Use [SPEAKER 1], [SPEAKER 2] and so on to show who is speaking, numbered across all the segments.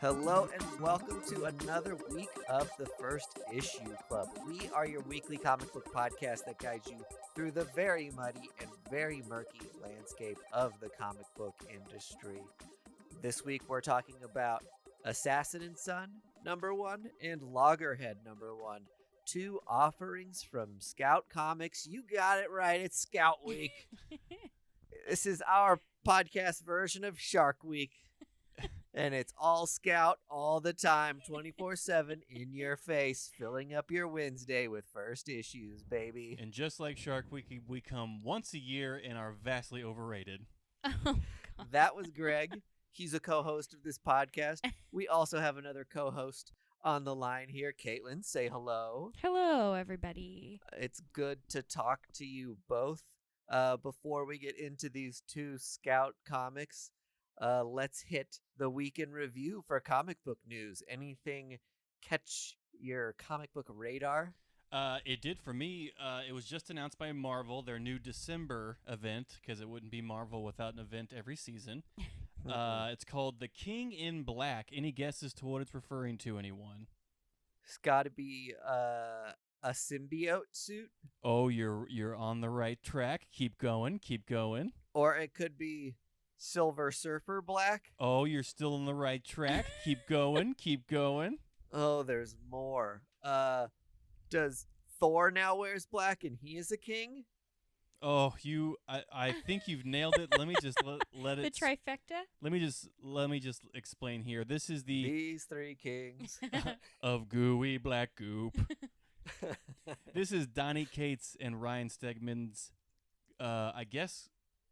[SPEAKER 1] Hello and welcome to another week of the First Issue Club. We are your weekly comic book podcast that guides you through the very muddy and very murky landscape of the comic book industry. This week we're talking about Assassin and Son #1 and Loggerhead #1. Two offerings from Scout Comics. You got it right. It's Scout Week. This is our podcast version of Shark Week. And it's all Scout all the time, 24/7 in your face, filling up your Wednesday with first issues, baby.
[SPEAKER 2] And just like Shark Week, we come once a year and are vastly overrated.
[SPEAKER 3] Oh, God.
[SPEAKER 1] That was Greg. He's a co-host of this podcast. We also have another co-host on the line here. Caitlin, say hello.
[SPEAKER 3] Hello, everybody.
[SPEAKER 1] It's good to talk to you both. Before we get into these two Scout comics, let's hit the week in review for comic book news. Anything catch your comic book radar?
[SPEAKER 2] It did for me. It was just announced by Marvel, their new December event, because it wouldn't be Marvel without an event every season. It's called The King in Black. Any guesses to what it's referring to, anyone?
[SPEAKER 1] It's got to be a symbiote suit.
[SPEAKER 2] Oh, you're on the right track. Keep going.
[SPEAKER 1] Or it could be Silver Surfer Black.
[SPEAKER 2] Oh, you're still on the right track. Keep going.
[SPEAKER 1] Oh, there's more. Does Thor now wears black and he is a king?
[SPEAKER 2] Oh, I think you've nailed it. Let me just let it.
[SPEAKER 3] The trifecta?
[SPEAKER 2] Let me just explain here. This is
[SPEAKER 1] These three kings.
[SPEAKER 2] of gooey black goop. This is Donny Cates and Ryan Stegman's, I guess,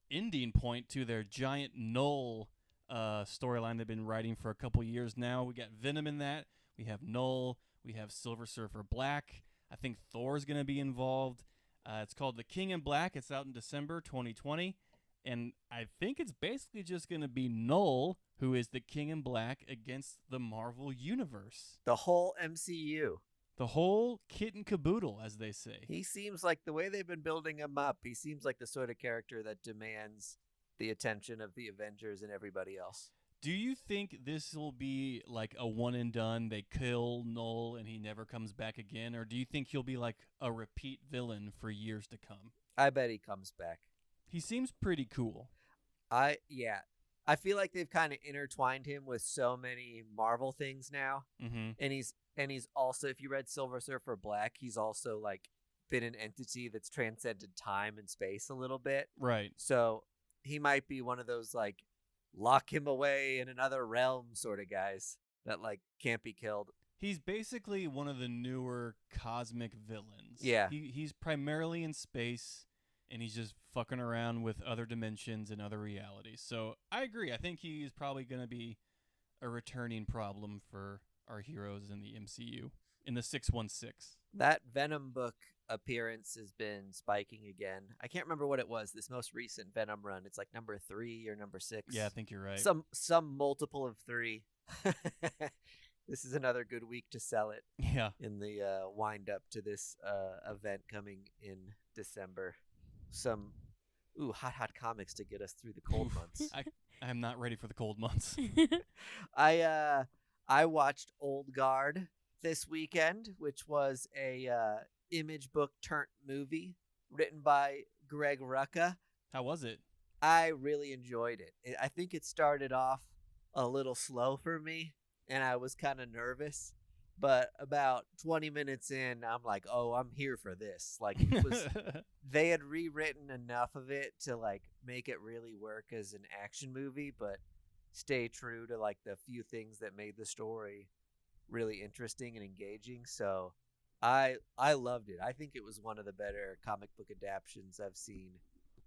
[SPEAKER 2] ending point to their giant Null storyline they've been writing for a couple years now. We got Venom in that. We have Null. We have Silver Surfer Black. I think Thor's going to be involved. It's called The King in Black. It's out in December 2020. And I think it's basically just going to be Null, who is the King in Black, against the Marvel Universe.
[SPEAKER 1] The whole MCU.
[SPEAKER 2] The whole kit and caboodle, as they say.
[SPEAKER 1] He seems like, the way they've been building him up, he seems like the sort of character that demands the attention of the Avengers and everybody else.
[SPEAKER 2] Do you think this will be like a one and done? They kill Null and he never comes back again? Or do you think he'll be like a repeat villain for years to come?
[SPEAKER 1] I bet he comes back.
[SPEAKER 2] He seems pretty cool.
[SPEAKER 1] I feel like they've kind of intertwined him with so many Marvel things now.
[SPEAKER 2] Mm-hmm.
[SPEAKER 1] And he's also, if you read Silver Surfer Black, he's also like been an entity that's transcended time and space a little bit.
[SPEAKER 2] Right.
[SPEAKER 1] So he might be one of those like lock him away in another realm sort of guys that like can't be killed.
[SPEAKER 2] He's basically one of the newer cosmic villains.
[SPEAKER 1] Yeah.
[SPEAKER 2] He's primarily in space and he's just fucking around with other dimensions and other realities. So I agree. I think he's probably going to be a returning problem for our heroes in the MCU in the 616.
[SPEAKER 1] That Venom book appearance has been spiking again. I can't remember what it was, this most recent Venom run. It's like number 3 or number 6.
[SPEAKER 2] Yeah, I think you're right.
[SPEAKER 1] Some multiple of 3. This is another good week to sell it.
[SPEAKER 2] Yeah.
[SPEAKER 1] In the wind up to this event coming in December. Some hot comics to get us through the cold months.
[SPEAKER 2] I'm not ready for the cold months.
[SPEAKER 1] I watched Old Guard this weekend, which was a image book turned movie written by Greg Rucka.
[SPEAKER 2] How was it?
[SPEAKER 1] I really enjoyed it. I think it started off a little slow for me, and I was kind of nervous. But about 20 minutes in, I'm like, oh, I'm here for this. Like, it was, they had rewritten enough of it to like make it really work as an action movie, but stay true to like the few things that made the story really interesting and engaging. So I loved it. I think it was one of the better comic book adaptions I've seen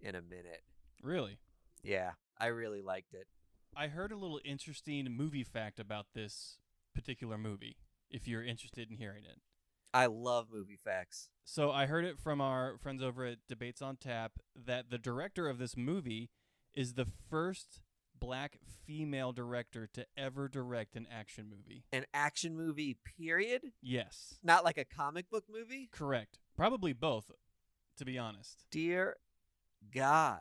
[SPEAKER 1] in a minute.
[SPEAKER 2] Really?
[SPEAKER 1] Yeah, I really liked it.
[SPEAKER 2] I heard a little interesting movie fact about this particular movie, if you're interested in hearing it.
[SPEAKER 1] I love movie facts.
[SPEAKER 2] So I heard it from our friends over at Debates on Tap that the director of this movie is the first black female director to ever direct an action movie.
[SPEAKER 1] An action movie, period?
[SPEAKER 2] Yes.
[SPEAKER 1] Not like a comic book movie?
[SPEAKER 2] Correct. Probably both, to be honest.
[SPEAKER 1] Dear God.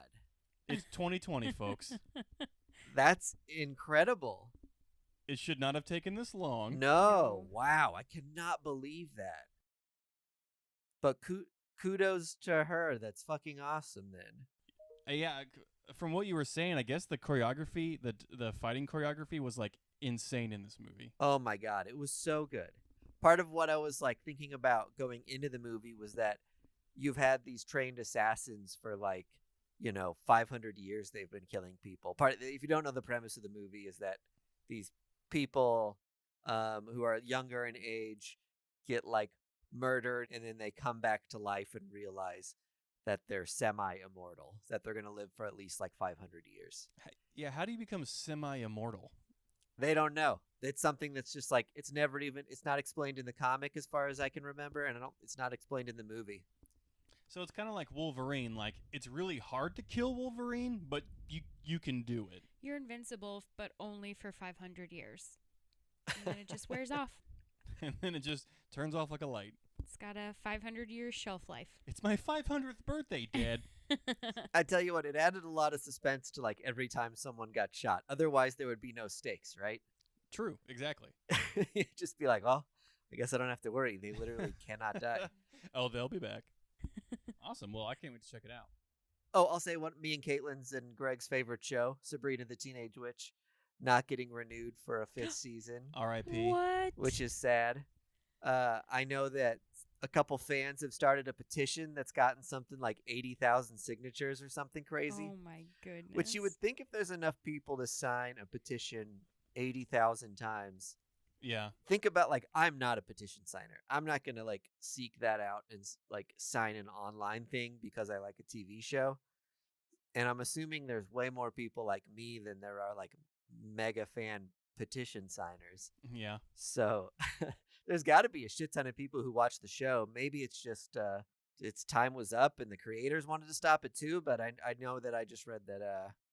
[SPEAKER 2] It's 2020, folks.
[SPEAKER 1] That's incredible.
[SPEAKER 2] It should not have taken this long.
[SPEAKER 1] No. Wow. I cannot believe that. But kudos to her. That's fucking awesome then.
[SPEAKER 2] Yeah, from what you were saying, I guess the choreography, the fighting choreography was like insane in this movie.
[SPEAKER 1] Oh my God. It was so good. Part of what I was like thinking about going into the movie was that you've had these trained assassins for like, 500 years they've been killing people. If you don't know, the premise of the movie is that these people who are younger in age get like murdered, and then they come back to life and realize that they're semi-immortal, that they're going to live for at least like 500 years.
[SPEAKER 2] Yeah, how do you become semi-immortal?
[SPEAKER 1] They don't know. It's something that's just like, it's not explained in the comic as far as I can remember, and it's not explained in the movie.
[SPEAKER 2] So it's kind of like Wolverine. Like, it's really hard to kill Wolverine, but you can do it.
[SPEAKER 3] You're invincible, but only for 500 years. And then it just wears off.
[SPEAKER 2] And then it just turns off like a light.
[SPEAKER 3] It's got a 500-year shelf life.
[SPEAKER 2] It's my 500th birthday, Dad.
[SPEAKER 1] I tell you what, it added a lot of suspense to like every time someone got shot. Otherwise, there would be no stakes, right?
[SPEAKER 2] True, exactly.
[SPEAKER 1] You'd just be like, oh, I guess I don't have to worry. They literally cannot die.
[SPEAKER 2] Oh, they'll be back. Awesome. Well, I can't wait to check it out.
[SPEAKER 1] Oh, I'll say what me and Caitlin's and Greg's favorite show, Sabrina the Teenage Witch, not getting renewed for a 5th season,
[SPEAKER 2] R.I.P.
[SPEAKER 3] What?
[SPEAKER 1] which is sad. I know that a couple fans have started a petition that's gotten something like 80,000 signatures or something crazy.
[SPEAKER 3] Oh my goodness.
[SPEAKER 1] Which you would think if there's enough people to sign a petition 80,000 times.
[SPEAKER 2] Yeah.
[SPEAKER 1] Think about like, I'm not a petition signer. I'm not going to like seek that out and like sign an online thing because I like a TV show. And I'm assuming there's way more people like me than there are like mega fan petition signers.
[SPEAKER 2] Yeah.
[SPEAKER 1] So there's got to be a shit ton of people who watch the show. Maybe it's just its time was up and the creators wanted to stop it too. But I know that I just read that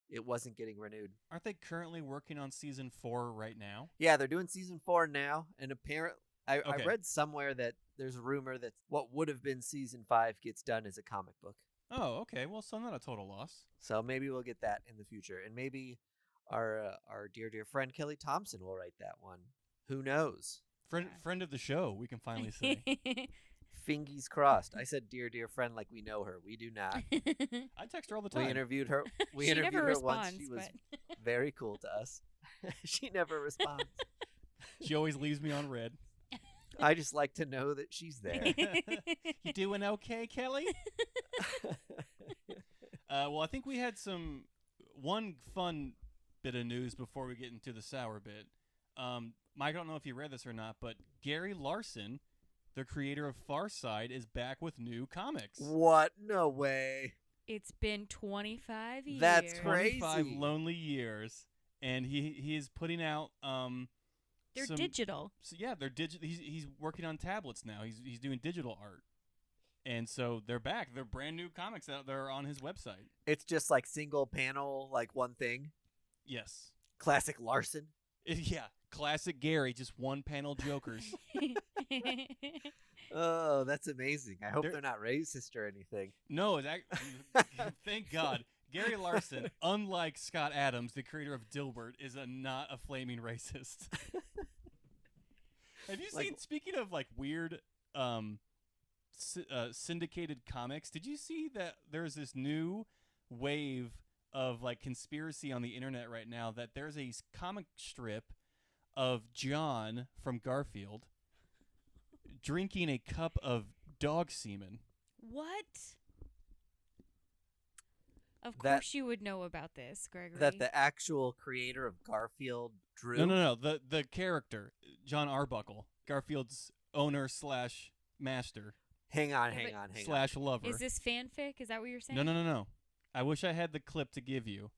[SPEAKER 1] it wasn't getting renewed.
[SPEAKER 2] Aren't they currently working on season 4 right now?
[SPEAKER 1] Yeah, they're doing season 4 now. And apparently, I
[SPEAKER 2] Okay.
[SPEAKER 1] read somewhere that there's a rumor that what would have been season 5 gets done as a comic book.
[SPEAKER 2] Oh, okay. Well, so not a total loss.
[SPEAKER 1] So maybe we'll get that in the future. And maybe our dear friend Kelly Thompson will write that one. Who knows?
[SPEAKER 2] Friend of the show, we can finally say.
[SPEAKER 1] Fingies crossed. I said dear friend like we know her. We do not.
[SPEAKER 2] I text her all the time.
[SPEAKER 1] We interviewed her. We
[SPEAKER 3] She
[SPEAKER 1] interviewed
[SPEAKER 3] never
[SPEAKER 1] her once.
[SPEAKER 3] responds,
[SPEAKER 1] She was
[SPEAKER 3] but
[SPEAKER 1] very cool to us. She never responds.
[SPEAKER 2] She always leaves me on red.
[SPEAKER 1] I just like to know that she's there.
[SPEAKER 2] You doing okay, Kelly? Well, I think we had one fun bit of news before we get into the sour bit. Mike, I don't know if you read this or not, but Gary Larson, the creator of Far Side, is back with new comics.
[SPEAKER 1] What? No way.
[SPEAKER 3] It's been 25 years.
[SPEAKER 1] That's crazy.
[SPEAKER 2] 25 lonely years, and he is putting out
[SPEAKER 3] They're
[SPEAKER 2] some-
[SPEAKER 3] digital.
[SPEAKER 2] So yeah, they're digital. He's working on tablets now. He's doing digital art, and so they're back. They're brand new comics that are on his website.
[SPEAKER 1] It's just like single panel, like one thing.
[SPEAKER 2] Yes.
[SPEAKER 1] Classic Larson.
[SPEAKER 2] Yeah, classic Gary, just one panel jokers.
[SPEAKER 1] Oh, that's amazing. I hope
[SPEAKER 2] They're-
[SPEAKER 1] they're not racist or anything.
[SPEAKER 2] No, thank God. Gary Larson, unlike Scott Adams, the creator of Dilbert, is not a flaming racist. Have you
[SPEAKER 1] Like-
[SPEAKER 2] seen, speaking of like weird syndicated comics, did you see that there's this new wave of like conspiracy on the internet right now that there's a comic strip of John from Garfield drinking a cup of dog semen?
[SPEAKER 3] What? Of
[SPEAKER 1] That-
[SPEAKER 3] course you would know about this, Gregory.
[SPEAKER 1] That the actual creator of Garfield drew.
[SPEAKER 2] No. The character, John Arbuckle, Garfield's owner / master
[SPEAKER 1] Hang on.
[SPEAKER 2] / lover.
[SPEAKER 3] Is this fanfic? Is that what you're saying?
[SPEAKER 2] No. I wish I had the clip to give you,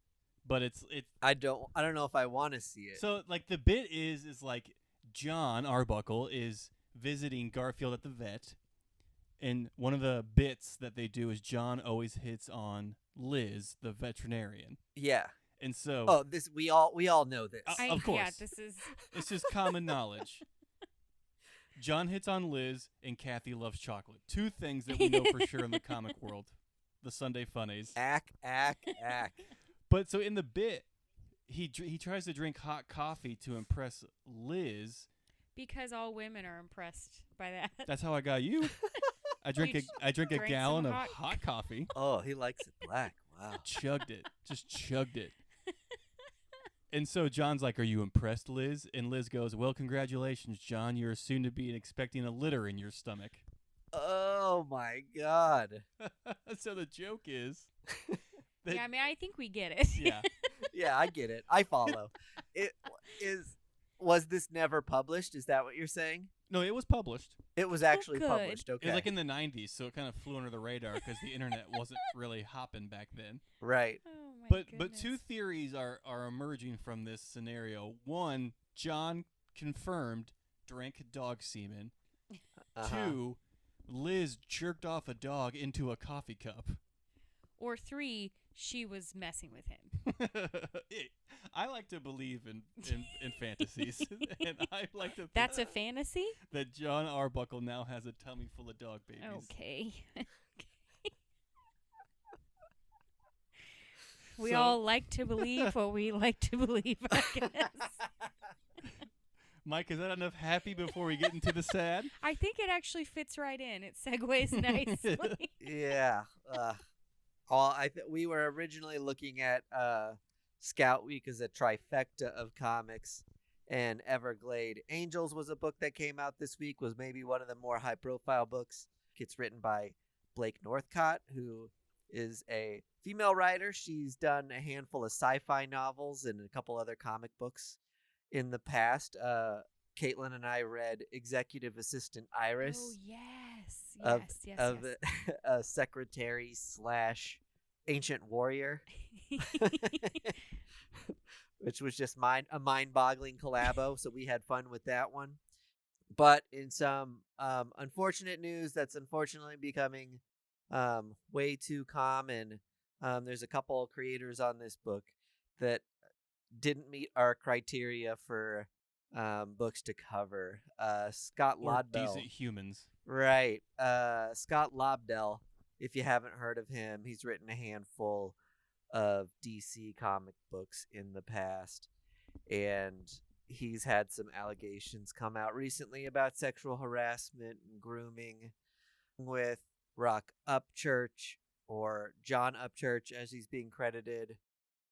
[SPEAKER 2] but it's
[SPEAKER 1] I don't know if I want to see it.
[SPEAKER 2] so like the bit is like John Arbuckle is visiting Garfield at the vet, and one of the bits that they do is John always hits on Liz, the veterinarian.
[SPEAKER 1] Yeah.
[SPEAKER 2] And so,
[SPEAKER 1] Oh, this we all know this.
[SPEAKER 2] Of course.
[SPEAKER 3] Yeah, this is.
[SPEAKER 2] it's just common knowledge. John hits on Liz, and Kathy loves chocolate. Two things that we know for sure in the comic world. The Sunday Funnies.
[SPEAKER 1] Ack.
[SPEAKER 2] But so in the bit, he tries to drink hot coffee to impress Liz.
[SPEAKER 3] Because all women are impressed by that.
[SPEAKER 2] That's how I got you. I drink a
[SPEAKER 3] drank
[SPEAKER 2] gallon
[SPEAKER 3] some
[SPEAKER 2] of
[SPEAKER 3] hot-
[SPEAKER 2] hot coffee.
[SPEAKER 1] Oh, he likes it black. Wow.
[SPEAKER 2] Chugged it. Just chugged it. And so John's like, "Are you impressed, Liz?" And Liz goes, "Well, congratulations, John. You're soon to be expecting a litter in your stomach."
[SPEAKER 1] Oh my God.
[SPEAKER 2] So the joke is that,
[SPEAKER 3] Yeah, I mean, I think we get it.
[SPEAKER 2] yeah.
[SPEAKER 1] Yeah, I get it. I follow. Was this never published? Is that what you're saying?
[SPEAKER 2] No, it was published.
[SPEAKER 1] It was actually
[SPEAKER 3] good.
[SPEAKER 1] published. Okay.
[SPEAKER 2] It was like in the 90s, so it kind of flew under the radar because the internet wasn't really hopping back then.
[SPEAKER 1] Right.
[SPEAKER 3] Oh my
[SPEAKER 2] But
[SPEAKER 3] goodness.
[SPEAKER 2] two theories are emerging from this scenario. One, John confirmed drank dog semen.
[SPEAKER 1] Uh-huh.
[SPEAKER 2] Two, Liz jerked off a dog into a coffee cup.
[SPEAKER 3] Or 3, she was messing with him.
[SPEAKER 2] I like to believe in fantasies, and I like to think
[SPEAKER 3] That's a fantasy?
[SPEAKER 2] that John Arbuckle now has a tummy full of dog babies.
[SPEAKER 3] Okay. We
[SPEAKER 2] So-
[SPEAKER 3] all like to believe what we like to believe, I guess.
[SPEAKER 2] Mike, is that enough happy before we get into the sad?
[SPEAKER 3] I think it actually fits right in. It segues nicely.
[SPEAKER 1] Yeah. We were originally looking at Scout Week as a trifecta of comics, and Everglade Angels was a book that came out this week. Was maybe one of the more high-profile books. It's written by Blake Northcott, who is a female writer. She's done a handful of sci-fi novels and a couple other comic books in the past. Caitlin and I read Executive Assistant Iris.
[SPEAKER 3] Oh, yes.
[SPEAKER 1] Of
[SPEAKER 3] Yes.
[SPEAKER 1] a secretary / ancient warrior, which was just a mind-boggling collabo. So we had fun with that one. But in some unfortunate news that's unfortunately becoming way too common, there's a couple of creators on this book that didn't meet our criteria for books to cover. Scott
[SPEAKER 2] Or
[SPEAKER 1] Lobdell.
[SPEAKER 2] decent humans.
[SPEAKER 1] Right. Scott Lobdell, if you haven't heard of him, he's written a handful of DC comic books in the past. And he's had some allegations come out recently about sexual harassment and grooming with Rock Upchurch, or John Upchurch as he's being credited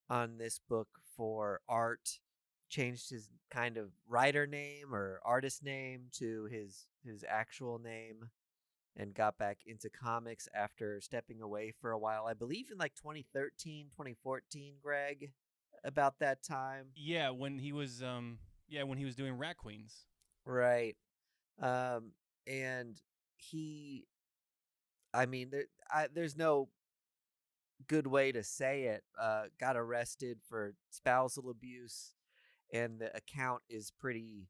[SPEAKER 1] on this book for art. Changed his kind of writer name or artist name to his actual name, and got back into comics after stepping away for a while. I believe in like 2013, 2014, Greg, about that time.
[SPEAKER 2] Yeah, when he was doing Rat Queens.
[SPEAKER 1] Right. And he, I mean, there's no good way to say it. Got arrested for spousal abuse, and the account is pretty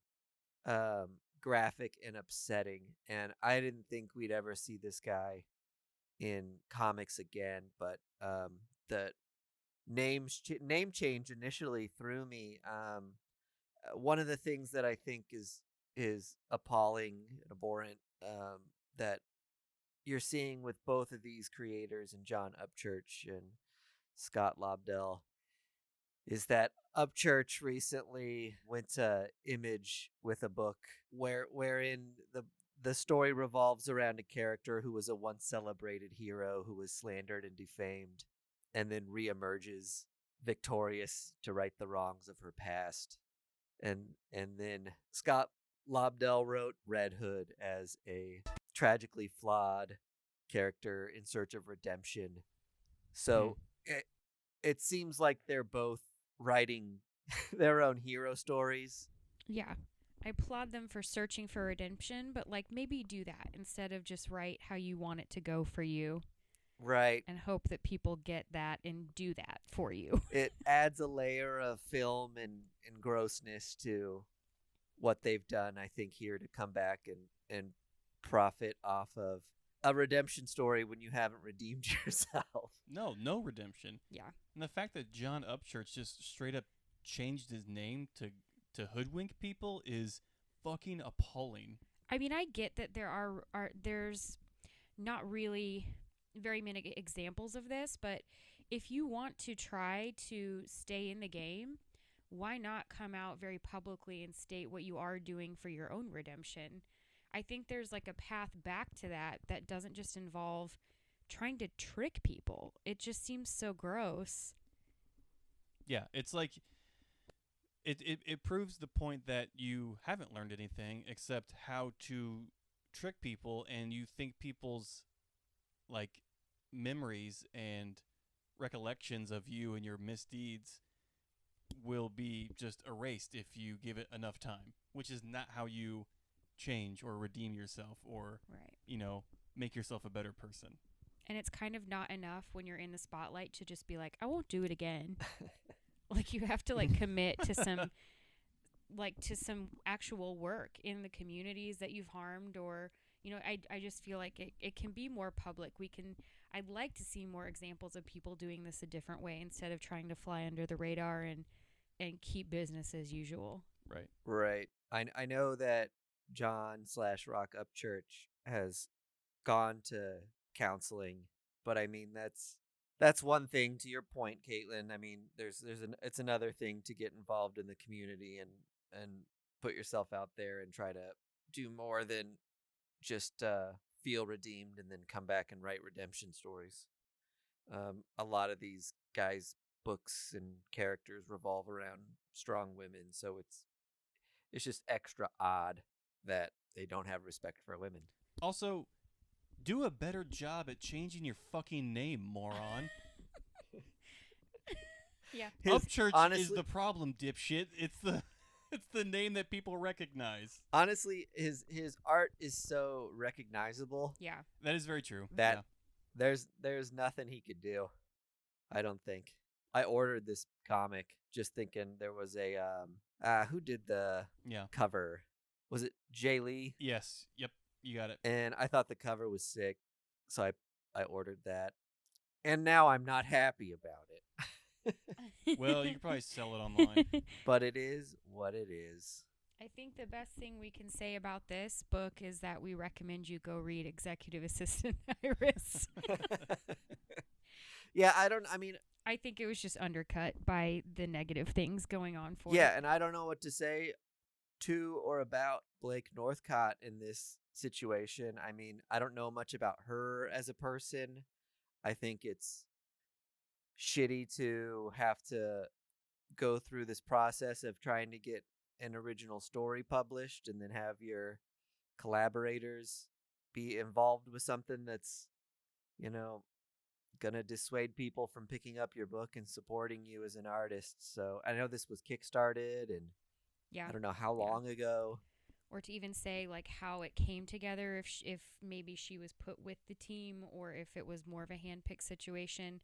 [SPEAKER 1] graphic and upsetting. And I didn't think we'd ever see this guy in comics again. But the name change initially threw me. One of the things that I think is appalling and abhorrent that you're seeing with both of these creators, and John Upchurch and Scott Lobdell, is that Upchurch recently went to Image with a book wherein the story revolves around a character who was a once celebrated hero who was slandered and defamed, and then reemerges victorious to right the wrongs of her past. And then Scott Lobdell wrote Red Hood as a tragically flawed character in search of redemption. So it seems like they're both writing their own hero stories.
[SPEAKER 3] Yeah. I applaud them for searching for redemption, but like maybe do that instead of just write how you want it to go for you.
[SPEAKER 1] Right.
[SPEAKER 3] And hope that people get that and do that for you.
[SPEAKER 1] It adds a layer of film and grossness to what they've done, I think, here to come back and profit off of a redemption story when you haven't redeemed yourself.
[SPEAKER 2] No redemption.
[SPEAKER 3] Yeah.
[SPEAKER 2] And the fact that John Upchurch just straight up changed his name to hoodwink people is fucking appalling.
[SPEAKER 3] I mean, I get that there's not really very many examples of this, but if you want to try to stay in the game, why not come out very publicly and state what you are doing for your own redemption? I think there's like a path back to that doesn't just involve trying to trick people. It just seems so gross.
[SPEAKER 2] Yeah, it's like it proves the point that you haven't learned anything except how to trick people, and you think people's like memories and recollections of you and your misdeeds will be just erased if you give it enough time, which is not how you change or redeem yourself or
[SPEAKER 3] Right.
[SPEAKER 2] make yourself a better person.
[SPEAKER 3] And it's kind of not enough when you're in the spotlight to just be like, I won't do it again. Like, you have to like commit to some actual work in the communities that you've harmed, or I just feel like it can be more public. I'd like to see more examples of people doing this a different way instead of trying to fly under the radar and keep business as usual.
[SPEAKER 2] Right.
[SPEAKER 1] Right. I know that John/Rock Upchurch has gone to counseling, but I mean that's one thing. To your point, Caitlin, I mean it's another thing to get involved in the community and put yourself out there and try to do more than just feel redeemed and then come back and write redemption stories. A lot of these guys' books and characters revolve around strong women, so it's just extra odd that they don't have respect for women.
[SPEAKER 2] Also, do a better job at changing your fucking name, moron.
[SPEAKER 3] Yeah.
[SPEAKER 2] Upchurch is the problem, dipshit. It's the name that people recognize.
[SPEAKER 1] Honestly, his art is so recognizable
[SPEAKER 3] Yeah.
[SPEAKER 2] That is very true.
[SPEAKER 1] that there's nothing he could do. I don't think. I ordered this comic just thinking there was a who did the cover? Was it Jay Lee?
[SPEAKER 2] Yes. Yep. You got it.
[SPEAKER 1] And I thought the cover was sick, so I ordered that. And now I'm not happy about it.
[SPEAKER 2] Well, you can probably sell it online.
[SPEAKER 1] But it is what it is.
[SPEAKER 3] I think the best thing we can say about this book is that we recommend you go read Executive Assistant Iris.
[SPEAKER 1] Yeah,
[SPEAKER 3] I think it was just undercut by the negative things going on for
[SPEAKER 1] yeah,
[SPEAKER 3] it.
[SPEAKER 1] and I don't know what to say to or about Blake Northcott in this situation. I mean, I don't know much about her as a person. I think it's shitty to have to go through this process of trying to get an original story published and then have your collaborators be involved with something that's, gonna dissuade people from picking up your book and supporting you as an artist. So I know this was kickstarted, and
[SPEAKER 3] Yeah.
[SPEAKER 1] I don't know how long ago.
[SPEAKER 3] Or to even say like how it came together, if maybe she was put with the team or if it was more of a handpicked situation.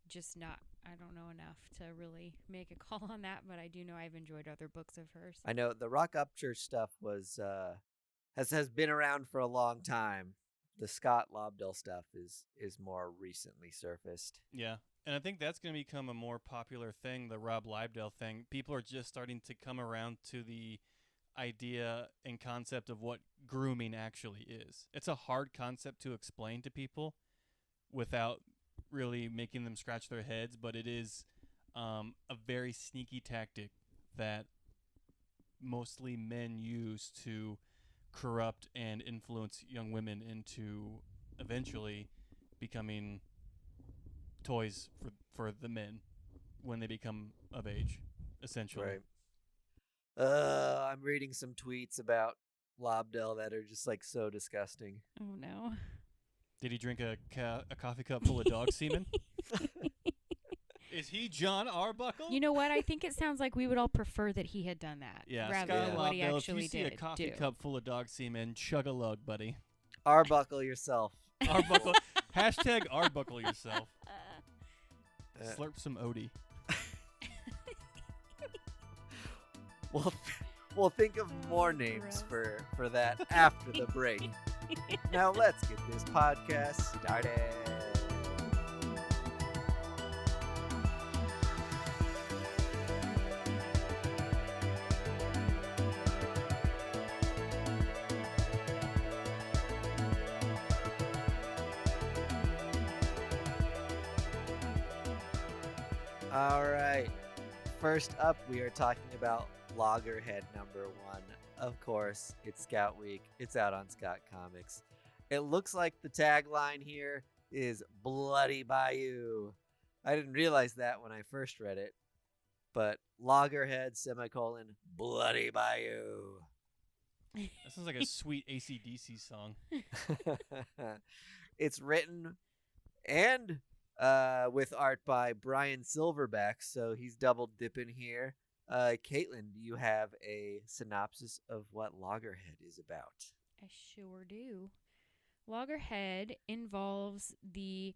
[SPEAKER 3] I don't know enough to really make a call on that, but I do know I've enjoyed other books of hers.
[SPEAKER 1] I know the Rock Upchurch stuff was has been around for a long time. The Scott Lobdell stuff is more recently surfaced.
[SPEAKER 2] Yeah. And I think that's going to become a more popular thing, the Rob Livedale thing. People are just starting to come around to the idea and concept of what grooming actually is. It's a hard concept to explain to people without really making them scratch their heads, but it is a very sneaky tactic that mostly men use to corrupt and influence young women into eventually becoming toys for the men when they become of age, essentially.
[SPEAKER 1] Right. I'm reading some tweets about Lobdell that are just like so disgusting.
[SPEAKER 3] Oh no.
[SPEAKER 2] Did he drink a coffee cup full of dog semen? Is he John Arbuckle?
[SPEAKER 3] You know what? I think it sounds like we would all prefer that he had done that rather
[SPEAKER 2] Scott
[SPEAKER 3] than what he
[SPEAKER 2] Lobdell,
[SPEAKER 3] actually
[SPEAKER 2] if you see
[SPEAKER 3] did
[SPEAKER 2] a coffee
[SPEAKER 3] do.
[SPEAKER 2] cup full of dog semen, chug a lug, buddy.
[SPEAKER 1] Arbuckle yourself.
[SPEAKER 2] Arbuckle. Hashtag Arbuckle yourself. Slurp some Odie.
[SPEAKER 1] We'll think of more names for that after the break. Now let's get this podcast started. All right. First up, we are talking about Loggerhead number 1. Of course, it's Scout Week. It's out on Scout Comics. It looks like the tagline here is Bloody Bayou. I didn't realize that when I first read it, but Loggerhead, Bloody Bayou.
[SPEAKER 2] That sounds like a sweet AC/DC song.
[SPEAKER 1] It's written and with art by Brian Silverback, so he's double dipping here. Caitlin, do you have a synopsis of what Loggerhead is about?
[SPEAKER 3] I sure do. Loggerhead involves the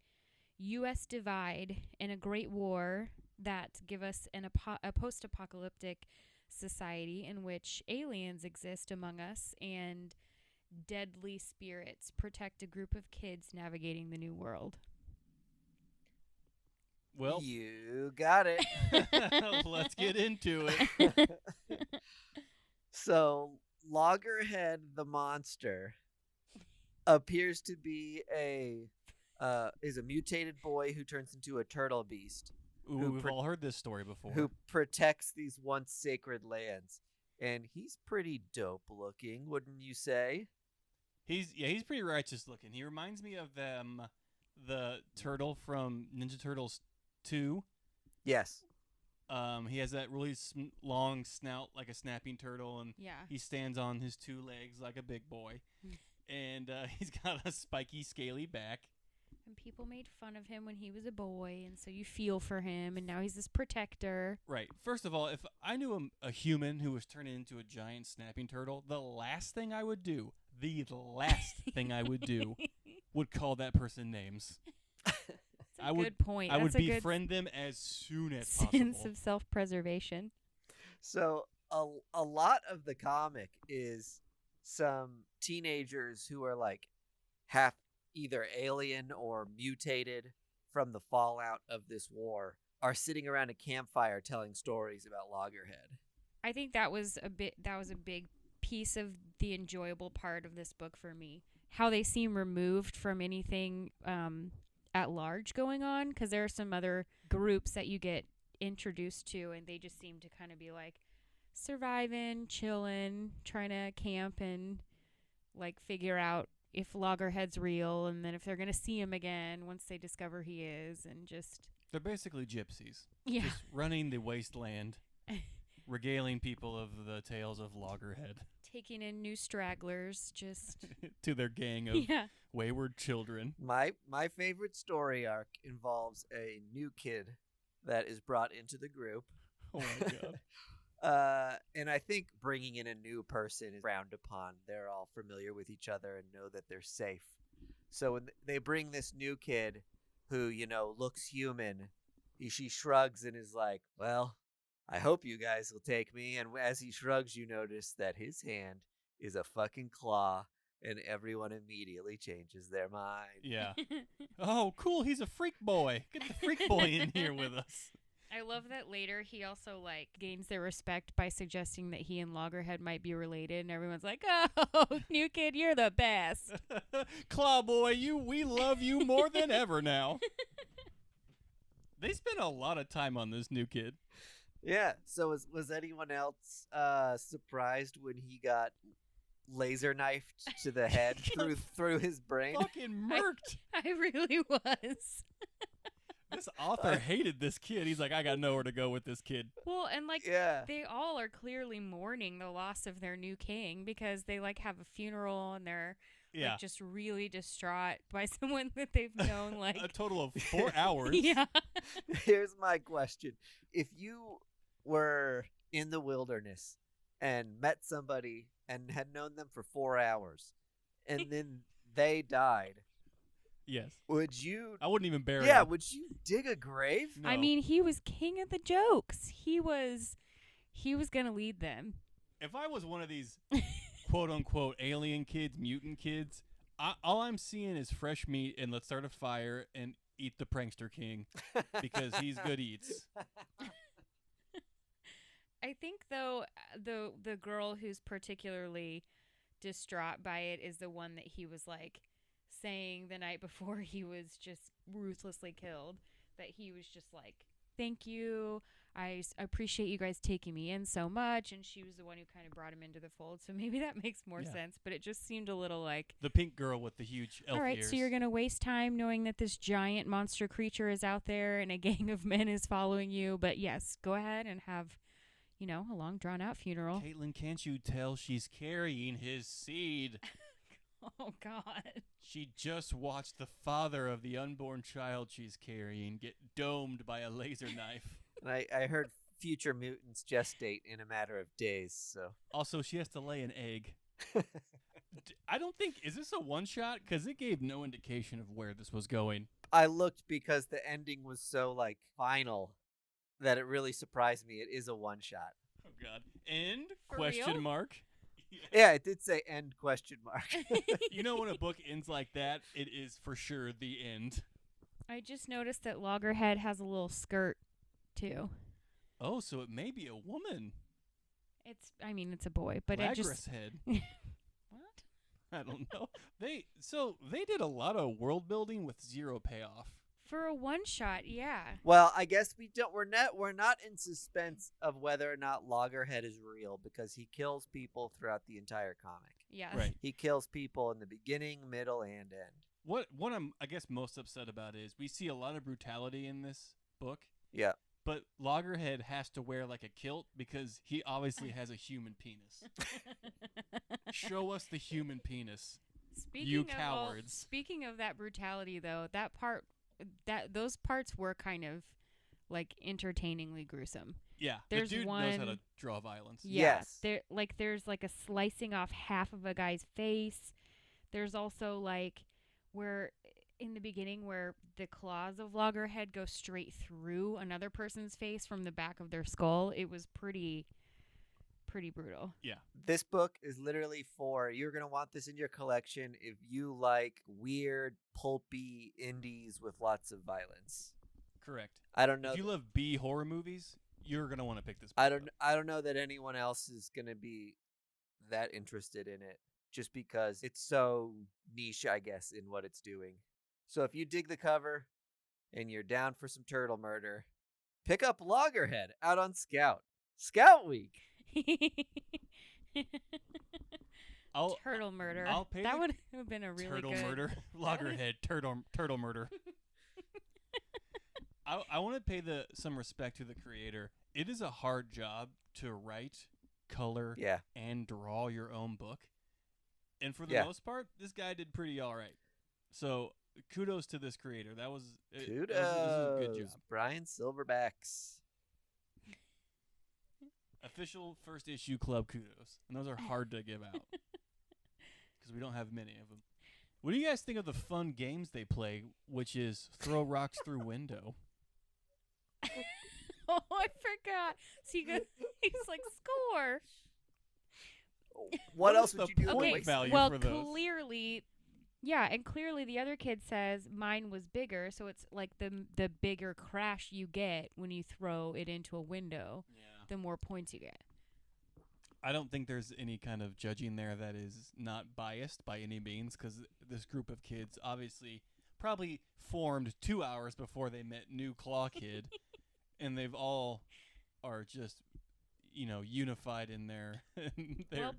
[SPEAKER 3] U.S. divide and a great war that give us a post-apocalyptic society in which aliens exist among us and deadly spirits protect a group of kids navigating the new world.
[SPEAKER 2] Well,
[SPEAKER 1] you got it.
[SPEAKER 2] let's get into it.
[SPEAKER 1] So, Loggerhead the monster appears to be a mutated boy who turns into a turtle beast.
[SPEAKER 2] Ooh, we've all heard this story before.
[SPEAKER 1] Who protects these once sacred lands. And he's pretty dope looking, wouldn't you say?
[SPEAKER 2] He's pretty righteous looking. He reminds me of the turtle from Ninja Turtles 2.
[SPEAKER 1] Yes.
[SPEAKER 2] He has that really long snout like a snapping turtle, and
[SPEAKER 3] Yeah.
[SPEAKER 2] he stands on his 2 legs like a big boy. And he's got a spiky, scaly back.
[SPEAKER 3] And people made fun of him when he was a boy, and so you feel for him, and now he's this protector.
[SPEAKER 2] Right. First of all, if I knew a human who was turning into a giant snapping turtle, the last thing I would do would call that person names.
[SPEAKER 3] That's a good point.
[SPEAKER 2] I would
[SPEAKER 3] That's a good
[SPEAKER 2] befriend them as soon as
[SPEAKER 3] sense
[SPEAKER 2] possible.
[SPEAKER 3] of self-preservation.
[SPEAKER 1] So a lot of the comic is some teenagers who are like half either alien or mutated from the fallout of this war are sitting around a campfire telling stories about Loggerhead.
[SPEAKER 3] I think that was a big piece of the enjoyable part of this book for me. How they seem removed from anything at large going on, because there are some other groups that you get introduced to, and they just seem to kind of be like surviving, chilling, trying to camp and like figure out if Loggerhead's real, and then if they're gonna see him again once they discover he is, and just
[SPEAKER 2] They're basically gypsies.
[SPEAKER 3] yeah.
[SPEAKER 2] Just running the wasteland, regaling people of the tales of Loggerhead
[SPEAKER 3] Taking in new stragglers, just
[SPEAKER 2] to their gang of
[SPEAKER 3] yeah.
[SPEAKER 2] wayward children.
[SPEAKER 1] My favorite story arc involves a new kid that is brought into the group.
[SPEAKER 2] Oh my god.
[SPEAKER 1] And I think bringing in a new person is frowned upon. They're all familiar with each other and know that they're safe. So when they bring this new kid who, looks human, she shrugs and is like, well, I hope you guys will take me. And as he shrugs, you notice that his hand is a fucking claw, and everyone immediately changes their mind.
[SPEAKER 2] Yeah. Oh, cool. He's a freak boy. Get the freak boy in here with us.
[SPEAKER 3] I love that later he also gains their respect by suggesting that he and Loggerhead might be related, and everyone's like, "Oh, new kid, you're the best."
[SPEAKER 2] Claw boy, we love you more than ever now. They spent a lot of time on this new kid.
[SPEAKER 1] Yeah. So was anyone else surprised when he got laser knifed to the head through his brain?
[SPEAKER 2] Fucking murked.
[SPEAKER 3] I really was.
[SPEAKER 2] This author hated this kid. He's like, I got nowhere to go with this kid.
[SPEAKER 3] Well, and
[SPEAKER 1] Yeah.
[SPEAKER 3] they all are clearly mourning the loss of their new king, because they have a funeral and they're
[SPEAKER 2] Yeah.
[SPEAKER 3] just really distraught by someone that they've known
[SPEAKER 2] A total of 4 hours.
[SPEAKER 3] yeah.
[SPEAKER 1] Here's my question. If you were in the wilderness and met somebody and had known them for 4 hours and then they died,
[SPEAKER 2] Yes.
[SPEAKER 1] would you
[SPEAKER 2] I wouldn't even bury
[SPEAKER 1] Yeah,
[SPEAKER 2] him.
[SPEAKER 1] would you dig a grave?
[SPEAKER 2] No.
[SPEAKER 3] I mean, he was king of the jokes. He was going to lead them.
[SPEAKER 2] If I was one of these quote unquote alien kids, mutant kids, All I'm seeing is fresh meat, and let's start a fire and eat the prankster king because he's good eats.
[SPEAKER 3] I think though the girl who's particularly distraught by it is the one that he was like saying the night before he was just ruthlessly killed, that he was just like, thank you, I appreciate you guys taking me in so much, and she was the one who kind of brought him into the fold, so maybe that makes more sense, but it just seemed a little like
[SPEAKER 2] the pink girl with the huge elf
[SPEAKER 3] all right,
[SPEAKER 2] ears.
[SPEAKER 3] so you're gonna waste time knowing that this giant monster creature is out there and a gang of men is following you, but yes, go ahead and have, you know, a long drawn out funeral.
[SPEAKER 2] Caitlin, can't you tell she's carrying his seed?
[SPEAKER 3] Oh God.
[SPEAKER 2] She just watched the father of the unborn child she's carrying get domed by a laser knife.
[SPEAKER 1] And I heard future mutants gestate in a matter of days, so.
[SPEAKER 2] Also, she has to lay an egg. I don't think, is this a one-shot? Because it gave no indication of where this was going.
[SPEAKER 1] I looked because the ending was so, like, final that it really surprised me. It is a one-shot.
[SPEAKER 2] Oh, God. End?
[SPEAKER 3] For
[SPEAKER 2] Question
[SPEAKER 3] real?
[SPEAKER 2] mark?
[SPEAKER 1] Yeah, it did say end question mark.
[SPEAKER 2] You know when a book ends like that, it is for sure the end.
[SPEAKER 3] I just noticed that Loggerhead has a little skirt too.
[SPEAKER 2] Oh, so it may be a woman.
[SPEAKER 3] I mean, it's a boy, but it just.
[SPEAKER 2] Head.
[SPEAKER 3] What?
[SPEAKER 2] I don't know. They did a lot of world building with zero payoff.
[SPEAKER 3] For a one shot, yeah.
[SPEAKER 1] Well, I guess we're not in suspense of whether or not Loggerhead is real because he kills people throughout the entire comic.
[SPEAKER 3] Yeah.
[SPEAKER 2] Right.
[SPEAKER 1] He kills people in the beginning, middle, and end.
[SPEAKER 2] What I'm I guess most upset about is we see a lot of brutality in this book.
[SPEAKER 1] Yeah.
[SPEAKER 2] But Loggerhead has to wear like a kilt because he obviously has a human penis. Show us the human penis. You cowards.
[SPEAKER 3] Speaking of that brutality, though, those parts were kind of like entertainingly gruesome.
[SPEAKER 2] Yeah,
[SPEAKER 3] There's
[SPEAKER 2] the dude
[SPEAKER 3] one,
[SPEAKER 2] knows how to draw violence.
[SPEAKER 3] Yeah,
[SPEAKER 1] Yes.
[SPEAKER 3] there's like a slicing off half of a guy's face. There's also like where in the beginning where the claws of Loggerhead go straight through another person's face from the back of their skull. It was pretty brutal.
[SPEAKER 2] Yeah.
[SPEAKER 1] This book is literally you're going to want this in your collection if you like weird, pulpy indies with lots of violence.
[SPEAKER 2] Correct.
[SPEAKER 1] I don't know.
[SPEAKER 2] If you love B horror movies, you're going to want to pick this book up.
[SPEAKER 1] I don't know that anyone else is going to be that interested in it just because it's so niche, I guess, in what it's doing. So if you dig the cover and you're down for some turtle murder, pick up Loggerhead out on Scout Week.
[SPEAKER 3] Turtle murder.
[SPEAKER 2] I'll pay
[SPEAKER 3] that
[SPEAKER 2] the
[SPEAKER 3] would have been a really
[SPEAKER 2] turtle
[SPEAKER 3] good
[SPEAKER 2] murder. Loggerhead turtle murder. I want to pay some respect to the creator. It is a hard job to write, color, and draw your own book. And for the most part, this guy did pretty all right. So kudos to this creator. That was this was a good job.
[SPEAKER 1] Brian Silverbacks.
[SPEAKER 2] Official first issue club kudos. And those are hard to give out because we don't have many of them. What do you guys think of the fun games they play, which is throw rocks through window?
[SPEAKER 3] Oh, I forgot. So he's like, score.
[SPEAKER 1] What else
[SPEAKER 2] is
[SPEAKER 1] would
[SPEAKER 2] the
[SPEAKER 1] you do?
[SPEAKER 2] point
[SPEAKER 3] Okay,
[SPEAKER 2] value
[SPEAKER 3] well,
[SPEAKER 2] for those?
[SPEAKER 3] clearly the other kid says mine was bigger, so it's like the bigger crash you get when you throw it into a window, the more points you get.
[SPEAKER 2] I don't think there's any kind of judging there that is not biased by any means, because this group of kids obviously probably formed 2 hours before they met New Claw Kid, and they've all are just, unified in their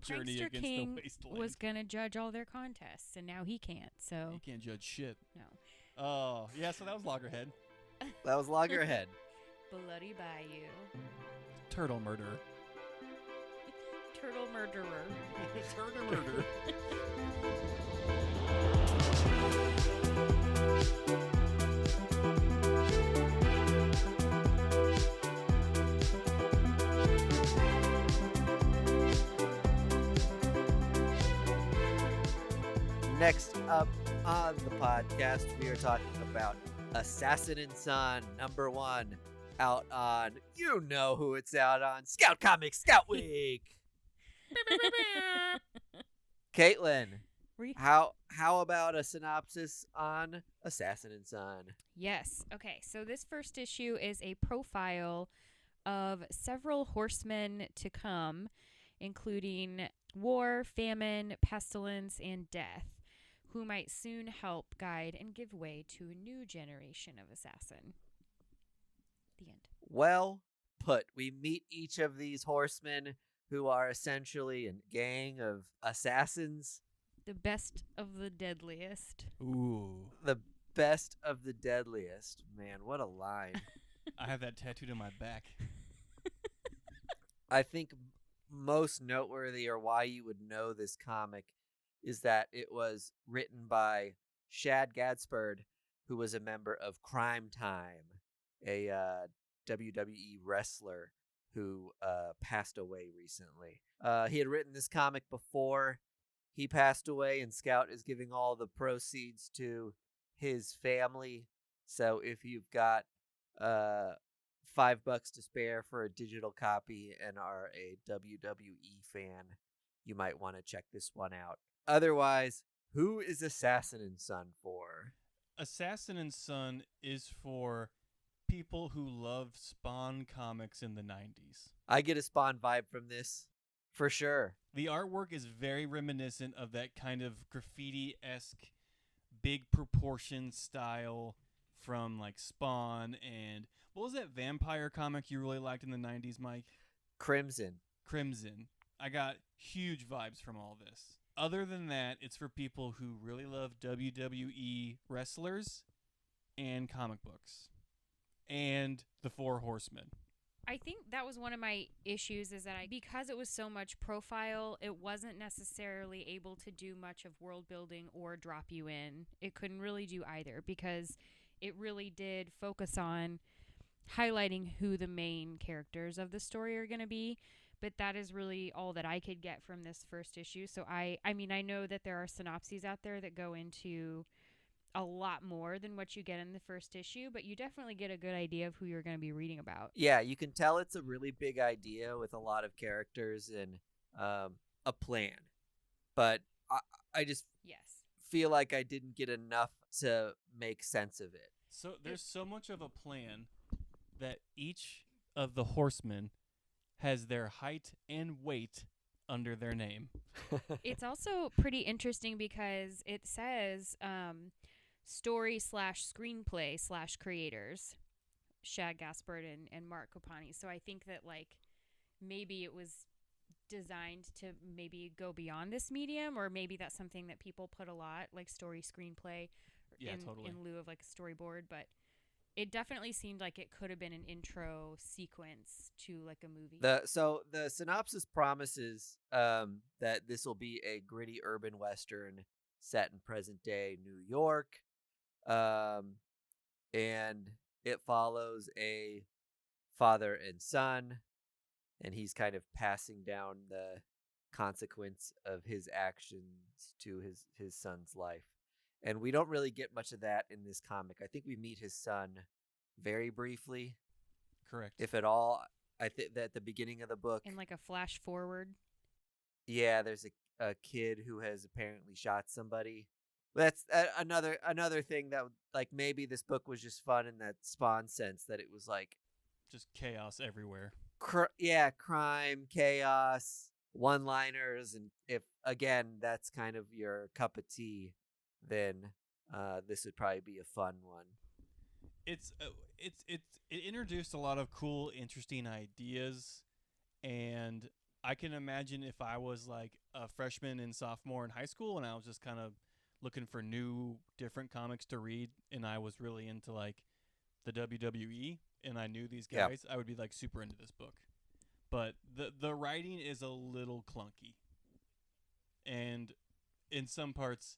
[SPEAKER 2] journey
[SPEAKER 3] Prankster
[SPEAKER 2] against
[SPEAKER 3] King
[SPEAKER 2] the wasteland.
[SPEAKER 3] was gonna judge all their contests, and now he can't. So
[SPEAKER 2] He can't judge shit.
[SPEAKER 3] no.
[SPEAKER 2] Oh, yeah, so that was Loggerhead.
[SPEAKER 1] That was Loggerhead.
[SPEAKER 3] Bloody Bayou.
[SPEAKER 2] Turtle murder.
[SPEAKER 3] Turtle murderer.
[SPEAKER 2] Turtle murder.
[SPEAKER 1] Next up on the podcast, we are talking about Assassin and Son #1 out on, you know who it's out on, Scout Comics Scout Week. Caitlin, How about a synopsis on Assassin and Son?
[SPEAKER 3] Yes. Okay. So this first issue is a profile of several horsemen to come, including war, famine, pestilence, and death, who might soon help guide and give way to a new generation of assassin. The end.
[SPEAKER 1] Well put. We meet each of these horsemen who are essentially a gang of assassins.
[SPEAKER 3] The best of the deadliest.
[SPEAKER 2] Ooh.
[SPEAKER 1] The best of the deadliest. Man, what a line.
[SPEAKER 2] I have that tattooed on my back.
[SPEAKER 1] I think most noteworthy, or why you would know this comic, is that it was written by Shad Gadsford, who was a member of Crime Time, a WWE wrestler who passed away recently. He had written this comic before he passed away, and Scout is giving all the proceeds to his family. So if you've got $5 to spare for a digital copy and are a WWE fan, you might want to check this one out. Otherwise, who is Assassin and Son for?
[SPEAKER 2] Assassin and Son is for people who loved Spawn comics in the 90s.
[SPEAKER 1] I get a Spawn vibe from this, for sure.
[SPEAKER 2] The artwork is very reminiscent of that kind of graffiti-esque, big proportion style from like Spawn. And what was that vampire comic you really liked in the 90s, Mike?
[SPEAKER 1] Crimson.
[SPEAKER 2] I got huge vibes from all this. Other than that, it's for people who really love WWE wrestlers and comic books and the Four Horsemen.
[SPEAKER 3] I think that was one of my issues, is that because it was so much profile, it wasn't necessarily able to do much of world building or drop you in. It couldn't really do either, because it really did focus on highlighting who the main characters of the story are going to be. But that is really all that I could get from this first issue. So I mean, I know that there are synopses out there that go into a lot more than what you get in the first issue, but you definitely get a good idea of who you're going to be reading about.
[SPEAKER 1] Yeah, you can tell it's a really big idea with a lot of characters and a plan. But I just feel like I didn't get enough to make sense of it.
[SPEAKER 2] So there's so much of a plan that each of the horsemen has their height and weight under their name.
[SPEAKER 3] It's also pretty interesting because it says story/screenplay/creators, Shad Gaspard and Mark Kopani. So I think that like maybe it was designed to maybe go beyond this medium, or maybe that's something that people put a lot, like story screenplay in lieu of like a storyboard. But it definitely seemed like it could have been an intro sequence to like a movie.
[SPEAKER 1] So the synopsis promises that this will be a gritty urban western set in present day New York, and it follows a father and son, and he's kind of passing down the consequence of his actions to his son's life. And we don't really get much of that in this comic. I think we meet his son very briefly.
[SPEAKER 2] Correct.
[SPEAKER 1] If at all. I think that at the beginning of the book.
[SPEAKER 3] In like a flash forward.
[SPEAKER 1] Yeah, there's a kid who has apparently shot somebody. That's another thing that like maybe this book was just fun in that Spawn sense, that it was like
[SPEAKER 2] just chaos everywhere.
[SPEAKER 1] Crime, chaos, one-liners, and if again that's kind of your cup of tea, then this would probably be a fun one.
[SPEAKER 2] It introduced a lot of cool, interesting ideas, and I can imagine if I was like a freshman and sophomore in high school and I was just kind of looking for new, different comics to read, and I was really into like the WWE and I knew these guys, I would be like super into this book. But the writing is a little clunky, and in some parts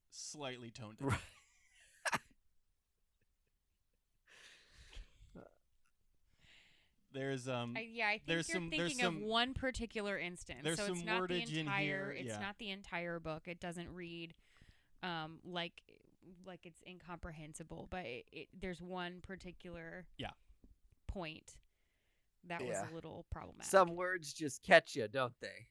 [SPEAKER 2] slightly toned down. There's
[SPEAKER 3] I think you're thinking of one particular instance.
[SPEAKER 2] There's
[SPEAKER 3] so
[SPEAKER 2] some
[SPEAKER 3] it's not
[SPEAKER 2] wordage
[SPEAKER 3] the entire.
[SPEAKER 2] in here.
[SPEAKER 3] It's not the entire book. It doesn't read like it's incomprehensible. But there's one particular point that was a little problematic.
[SPEAKER 1] Some words just catch you, don't they?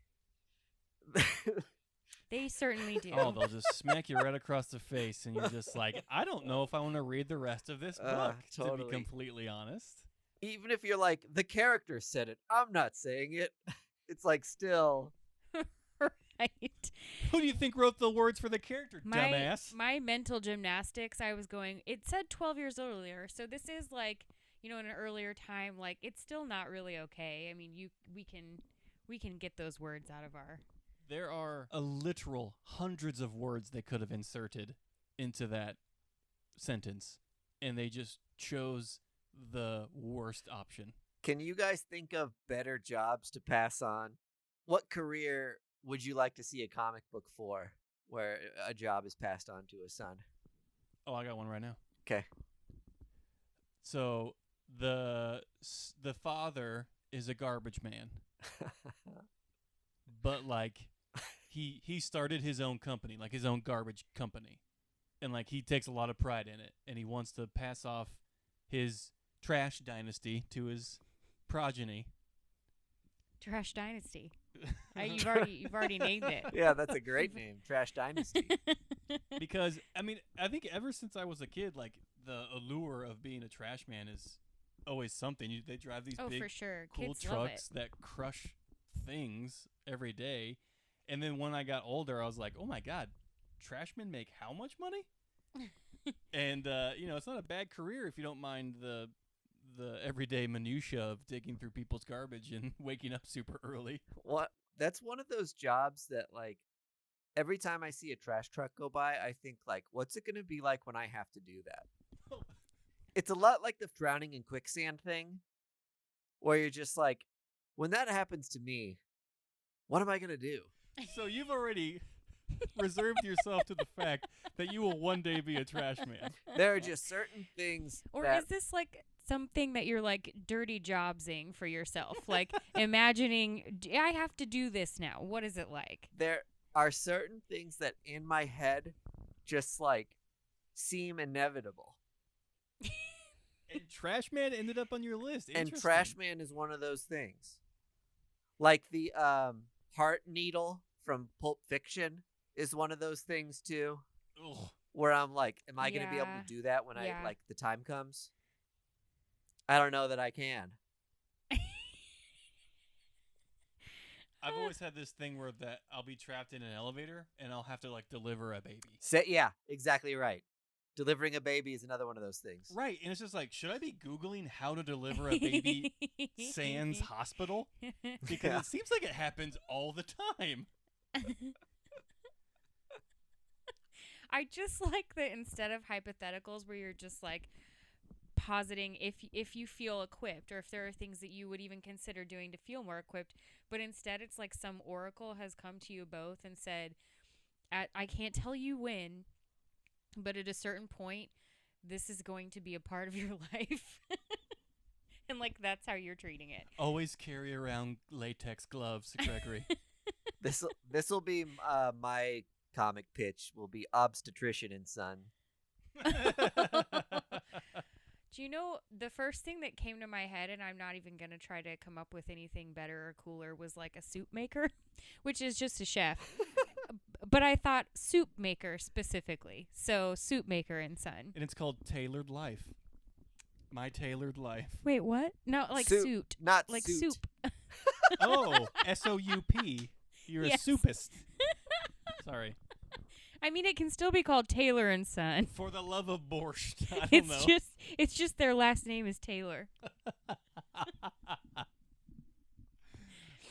[SPEAKER 3] They certainly do.
[SPEAKER 2] Oh, they'll just smack you right across the face, and you're just like, I don't know if I want to read the rest of this book, to
[SPEAKER 1] Totally.
[SPEAKER 2] be completely honest.
[SPEAKER 1] Even if you're like, the character said it, I'm not saying it. It's like still.
[SPEAKER 3] Right.
[SPEAKER 2] Who do you think wrote the words for the character, dumbass?
[SPEAKER 3] My mental gymnastics, I was going, it said 12 years earlier. So this is like, in an earlier time, like it's still not really okay. I mean, we can get those words out of our.
[SPEAKER 2] There are a literal hundreds of words they could have inserted into that sentence, and they just chose the worst option.
[SPEAKER 1] Can you guys think of better jobs to pass on? What career would you like to see a comic book for where a job is passed on to a son?
[SPEAKER 2] Oh, I got one right now.
[SPEAKER 1] Okay.
[SPEAKER 2] So the father is a garbage man, but like he started his own company, like his own garbage company, and like he takes a lot of pride in it, and he wants to pass off his trash dynasty to his progeny.
[SPEAKER 3] Trash Dynasty. You've already named it.
[SPEAKER 1] Yeah, that's a great name, Trash Dynasty.
[SPEAKER 2] Because I mean, I think ever since I was a kid, like the allure of being a trash man is always something. They drive these big,
[SPEAKER 3] for sure.
[SPEAKER 2] cool
[SPEAKER 3] Kids love
[SPEAKER 2] trucks that crush things every day. And then when I got older, I was like, oh my God, trash men make how much money? And it's not a bad career if you don't mind the everyday minutia of digging through people's garbage and waking up super early.
[SPEAKER 1] That's one of those jobs that, like, every time I see a trash truck go by, I think, like, what's it going to be like when I have to do that? It's a lot like the drowning in quicksand thing, where you're just like, when that happens to me, what am I going to do?
[SPEAKER 2] So you've already reserved yourself to the fact that you will one day be a trash man.
[SPEAKER 1] There are just certain things.
[SPEAKER 3] Or is this like something that you're like dirty jobsing for yourself? Like imagining, I have to do this now. What is it like?
[SPEAKER 1] There are certain things that in my head just like seem inevitable.
[SPEAKER 2] And Trash Man ended up on your list.
[SPEAKER 1] And Trash Man is one of those things. Like the heart needle from Pulp Fiction is one of those things too.
[SPEAKER 2] Ugh.
[SPEAKER 1] Where I'm like, am I going to be able to do that when the time comes? I don't know that I can.
[SPEAKER 2] I've always had this thing where that I'll be trapped in an elevator and I'll have to like deliver a baby.
[SPEAKER 1] Yeah, exactly right. Delivering a baby is another one of those things.
[SPEAKER 2] Right, and it's just like, should I be Googling how to deliver a baby sans hospital? Because it seems like it happens all the time.
[SPEAKER 3] I just like that instead of hypotheticals where you're just like positing if you feel equipped or if there are things that you would even consider doing to feel more equipped, but instead it's like some oracle has come to you both and said, I can't tell you when, but at a certain point, this is going to be a part of your life. And, like, that's how you're treating it.
[SPEAKER 2] Always carry around latex gloves, Gregory.
[SPEAKER 1] This will be my comic pitch. Will be Obstetrician and Son.
[SPEAKER 3] Do you know, the first thing that came to my head, and I'm not even going to try to come up with anything better or cooler, was like a soup maker, which is just a chef. But I thought soup maker specifically. So Soup Maker and Son.
[SPEAKER 2] And it's called Tailored Life. My Tailored Life.
[SPEAKER 3] Wait, what? No, like suit.
[SPEAKER 1] Not
[SPEAKER 3] like
[SPEAKER 1] suit.
[SPEAKER 3] soup.
[SPEAKER 2] Oh, SOUP. You're
[SPEAKER 3] Yes.
[SPEAKER 2] a soupist. Sorry.
[SPEAKER 3] I mean, it can still be called Taylor and Son.
[SPEAKER 2] For the love of borscht. I don't know.
[SPEAKER 3] It's just their last name is Taylor.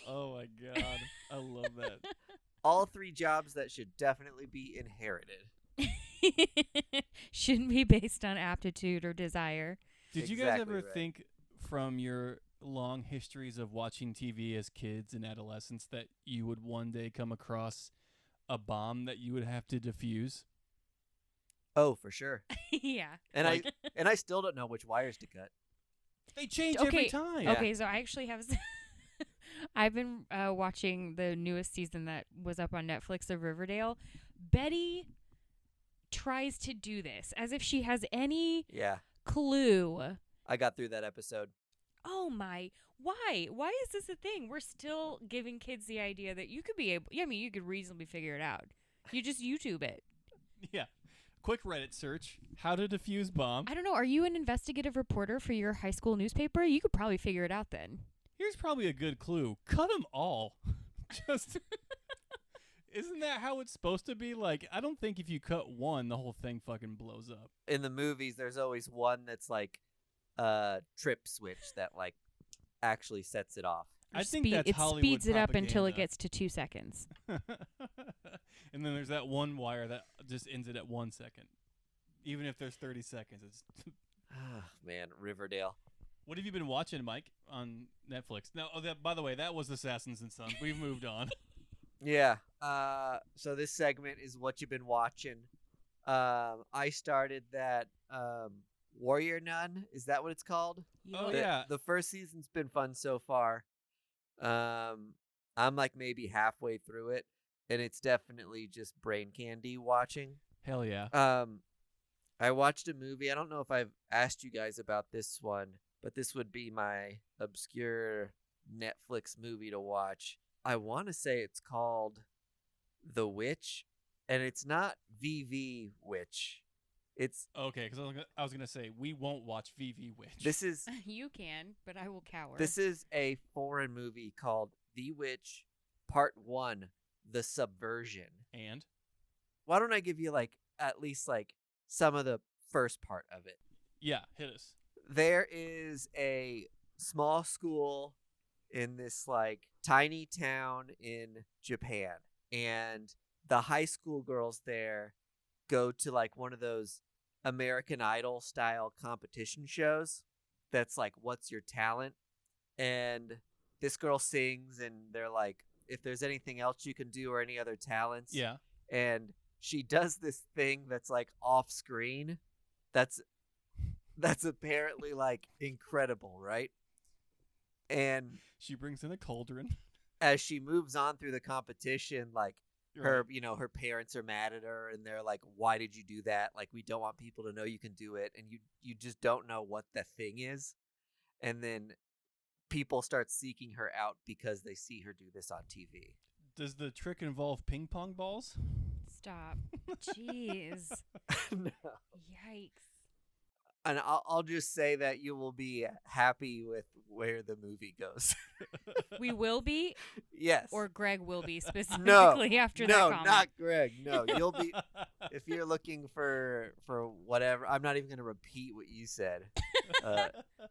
[SPEAKER 2] Oh my God. I love that.
[SPEAKER 1] All three jobs that should definitely be inherited.
[SPEAKER 3] Shouldn't be based on aptitude or desire.
[SPEAKER 2] Did you guys ever
[SPEAKER 1] Exactly right.
[SPEAKER 2] think from your long histories of watching TV as kids and adolescents that you would one day come across a bomb that you would have to defuse?
[SPEAKER 1] Oh, for sure.
[SPEAKER 3] Yeah.
[SPEAKER 1] And I still don't know which wires to cut.
[SPEAKER 2] They change every time.
[SPEAKER 1] Yeah.
[SPEAKER 3] Okay, so I actually have... I've been watching the newest season that was up on Netflix of Riverdale. Betty tries to do this as if she has any clue.
[SPEAKER 1] I got through that episode.
[SPEAKER 3] Oh my, why? Why is this a thing? We're still giving kids the idea that you could be able, I mean, you could reasonably figure it out. You just YouTube it.
[SPEAKER 2] Yeah. Quick Reddit search. How to defuse bomb.
[SPEAKER 3] I don't know. Are you an investigative reporter for your high school newspaper? You could probably figure it out then.
[SPEAKER 2] Here's probably a good clue. Cut them all. Just isn't that how it's supposed to be? Like, I don't think if you cut one, the whole thing fucking blows up.
[SPEAKER 1] In the movies, there's always one that's like a trip switch that like actually sets it off.
[SPEAKER 2] I think that's
[SPEAKER 3] it
[SPEAKER 2] Hollywood
[SPEAKER 3] speeds it up until it
[SPEAKER 2] propaganda.
[SPEAKER 3] gets to 2 seconds.
[SPEAKER 2] And then there's that one wire that just ends it at 1 second. Even if there's 30 seconds. It's
[SPEAKER 1] Ah, man, Riverdale.
[SPEAKER 2] What have you been watching, Mike, on Netflix? No, by the way, that was Assassins and Sons. We've moved on.
[SPEAKER 1] Yeah. So this segment is what you've been watching. I started that Warrior Nun. Is that what it's called?
[SPEAKER 2] Oh,
[SPEAKER 1] The-
[SPEAKER 2] yeah.
[SPEAKER 1] The first season's been fun so far. I'm like maybe halfway through it, and it's definitely just brain candy watching.
[SPEAKER 2] Hell yeah.
[SPEAKER 1] I watched a movie. I don't know if I've asked you guys about this one, but this would be my obscure Netflix movie to watch. I want to say it's called The Witch, and it's not VV Witch. It's
[SPEAKER 2] Okay, because I was gonna say we won't watch VV Witch.
[SPEAKER 1] this is
[SPEAKER 3] You can, but I will cower.
[SPEAKER 1] this is a foreign movie called The Witch Part 1: The Subversion.
[SPEAKER 2] And
[SPEAKER 1] Why don't I give you like at least like some of the first part of it?
[SPEAKER 2] yeah, hit us.
[SPEAKER 1] There is a small school in this like tiny town in Japan, and the high school girls there go to like one of those American Idol style competition shows that's like, what's your talent? And this girl sings, and they're like, if there's anything else you can do or any other talents.
[SPEAKER 2] Yeah.
[SPEAKER 1] And she does this thing that's like off screen that's apparently like incredible, right? And
[SPEAKER 2] She brings in a cauldron.
[SPEAKER 1] as she moves on through the competition, like
[SPEAKER 2] You're
[SPEAKER 1] her,
[SPEAKER 2] right.
[SPEAKER 1] you know, her parents are mad at her, and they're like, why did you do that? Like, we don't want people to know you can do it. And you just don't know what the thing is. And then people start seeking her out because they see her do this on TV.
[SPEAKER 2] Does the trick involve ping pong balls?
[SPEAKER 3] Stop. Jeez.
[SPEAKER 1] No.
[SPEAKER 3] Yikes.
[SPEAKER 1] And I'll just say that you will be happy with where the movie goes.
[SPEAKER 3] We will be,
[SPEAKER 1] Yes.
[SPEAKER 3] or Greg will be specifically after that
[SPEAKER 1] no,
[SPEAKER 3] comment.
[SPEAKER 1] not Greg. No, you'll be if you're looking for whatever. I'm not even going to repeat what you said.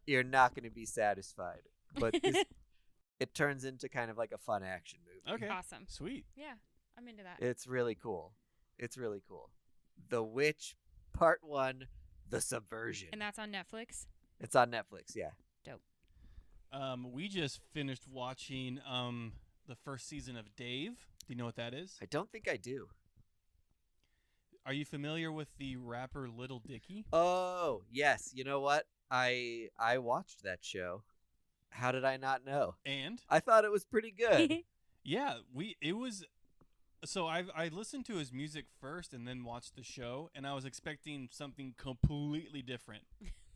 [SPEAKER 1] You're not going to be satisfied. But it turns into kind of like a fun action movie.
[SPEAKER 2] Okay.
[SPEAKER 3] Awesome.
[SPEAKER 2] Sweet.
[SPEAKER 3] Yeah, I'm into that.
[SPEAKER 1] It's really cool. It's really cool. The Witch Part 1: The Subversion.
[SPEAKER 3] And that's on Netflix.
[SPEAKER 1] It's on Netflix. Yeah.
[SPEAKER 2] We just finished watching the first season of Dave. Do you know what that is?
[SPEAKER 1] I don't think I do.
[SPEAKER 2] Are you familiar with the rapper Little Dicky?
[SPEAKER 1] Oh, yes. You know what? I watched that show. How did I not know?
[SPEAKER 2] And
[SPEAKER 1] I thought it was pretty good.
[SPEAKER 2] yeah, it was. So I listened to his music first and then watched the show, and I was expecting something completely different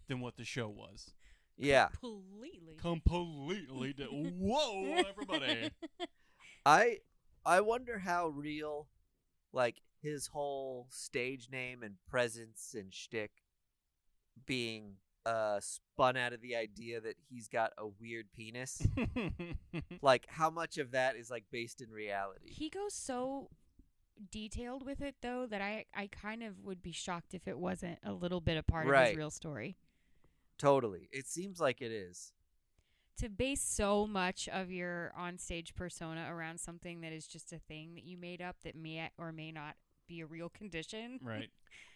[SPEAKER 2] than what the show was.
[SPEAKER 1] Yeah.
[SPEAKER 2] Completely. Whoa, everybody!
[SPEAKER 1] I wonder how real, like, his whole stage name and presence and shtick being spun out of the idea that he's got a weird penis. Like, how much of that is like based in reality?
[SPEAKER 3] He goes so detailed with it, though, that I kind of would be shocked if it wasn't a little bit a part of
[SPEAKER 1] Right.
[SPEAKER 3] his real story.
[SPEAKER 1] Totally. It seems like it is.
[SPEAKER 3] To base so much of your onstage persona around something that is just a thing that you made up that may or may not be a real condition.
[SPEAKER 2] Right.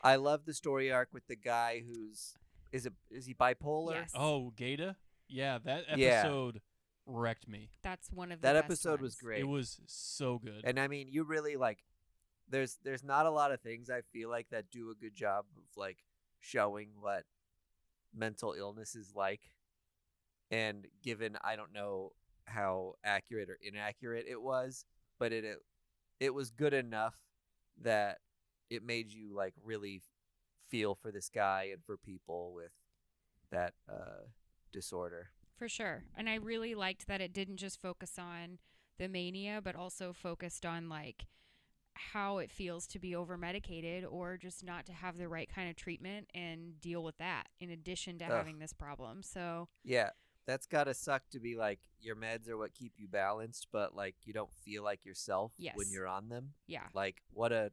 [SPEAKER 1] I love the story arc with the guy who's is he bipolar?
[SPEAKER 3] Yes.
[SPEAKER 2] Oh, Gata? Yeah, that
[SPEAKER 1] Yeah.
[SPEAKER 2] episode wrecked me.
[SPEAKER 3] That's one of the
[SPEAKER 1] That
[SPEAKER 3] best
[SPEAKER 1] episode was
[SPEAKER 3] ones.
[SPEAKER 1] great.
[SPEAKER 2] It was so good.
[SPEAKER 1] And I mean, you really like there's not a lot of things I feel like that do a good job of like showing what mental illness is like. And given I don't know how accurate or inaccurate it was, but it was good enough that it made you like really feel for this guy and for people with that disorder.
[SPEAKER 3] For sure. And I really liked that it didn't just focus on the mania, but also focused on like how it feels to be over medicated or just not to have the right kind of treatment and deal with that in addition to having this problem. So
[SPEAKER 1] Yeah, that's gotta suck to be like your meds are what keep you balanced, but like you don't feel like yourself when
[SPEAKER 3] Yes.
[SPEAKER 1] you're on them.
[SPEAKER 3] yeah,
[SPEAKER 1] Like what an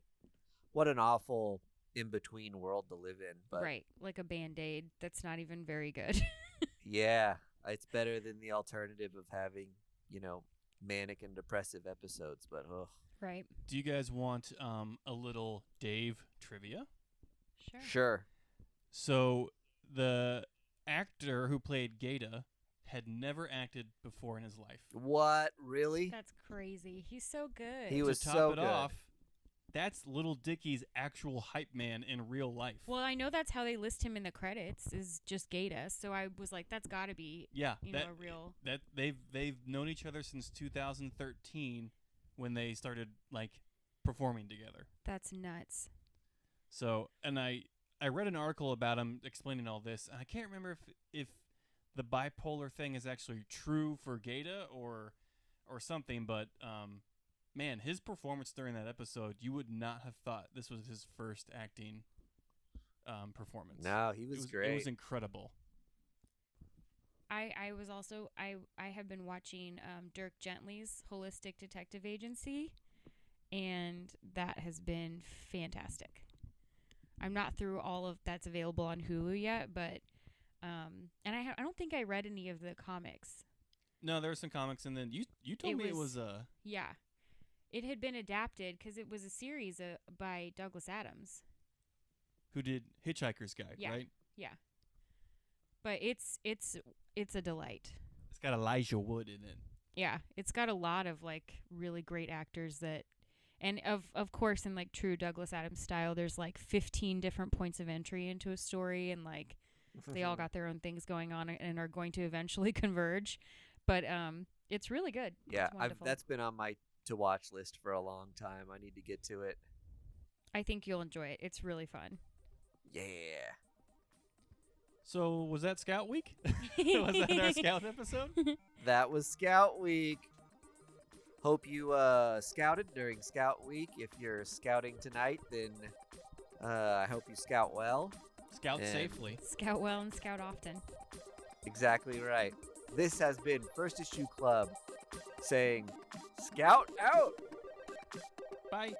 [SPEAKER 1] awful in between world to live in. But
[SPEAKER 3] right. Like a Band-Aid that's not even very good.
[SPEAKER 1] yeah, it's better than the alternative of having, manic and depressive episodes. But
[SPEAKER 3] Right.
[SPEAKER 2] Do you guys want a little Dave trivia?
[SPEAKER 3] Sure.
[SPEAKER 1] sure.
[SPEAKER 2] So the actor who played Gaeta had never acted before in his life.
[SPEAKER 1] What really?
[SPEAKER 3] That's crazy. He's so good.
[SPEAKER 1] He was
[SPEAKER 2] to top
[SPEAKER 1] so
[SPEAKER 2] it
[SPEAKER 1] good.
[SPEAKER 2] off, that's Little Dicky's actual hype man in real life.
[SPEAKER 3] Well, I know that's how they list him in the credits is just Gaeta. So I was like, that's got to be,
[SPEAKER 2] yeah,
[SPEAKER 3] a real.
[SPEAKER 2] that they've known each other since 2013 when they started like performing together.
[SPEAKER 3] That's nuts.
[SPEAKER 2] So, and I read an article about him explaining all this, and I can't remember if the bipolar thing is actually true for Gaeta or something, but man, his performance during that episode, you would not have thought this was his first acting performance.
[SPEAKER 1] No, he was great.
[SPEAKER 2] It was incredible.
[SPEAKER 3] I was also I have been watching Dirk Gently's Holistic Detective Agency, and that has been fantastic. I'm not through all of that's available on Hulu yet, but and I don't think I read any of the comics.
[SPEAKER 2] No, there were some comics, and then you told me it was
[SPEAKER 3] yeah, it had been adapted because it was a series by Douglas Adams.
[SPEAKER 2] who did Hitchhiker's Guide,
[SPEAKER 3] Yeah.
[SPEAKER 2] right?
[SPEAKER 3] Yeah, but it's a delight.
[SPEAKER 2] It's got Elijah Wood in it.
[SPEAKER 3] Yeah, it's got a lot of like really great actors that, and of course in like true Douglas Adams style, there's like 15 different points of entry into a story, and like they all got their own things going on and are going to eventually converge. But it's really good.
[SPEAKER 1] Yeah,
[SPEAKER 3] It's wonderful.
[SPEAKER 1] that's been on my to watch list for a long time. I need to get to it.
[SPEAKER 3] I think you'll enjoy it. It's really fun.
[SPEAKER 1] Yeah.
[SPEAKER 2] So was that Scout Week? Was that our Scout episode?
[SPEAKER 1] That was Scout Week. Hope you scouted during Scout Week. If you're scouting tonight, then I hope you scout well.
[SPEAKER 2] Scout
[SPEAKER 1] And-
[SPEAKER 2] safely.
[SPEAKER 3] Scout well and scout often.
[SPEAKER 1] Exactly right. This has been First Issue Club saying, Scout out!
[SPEAKER 2] Bye.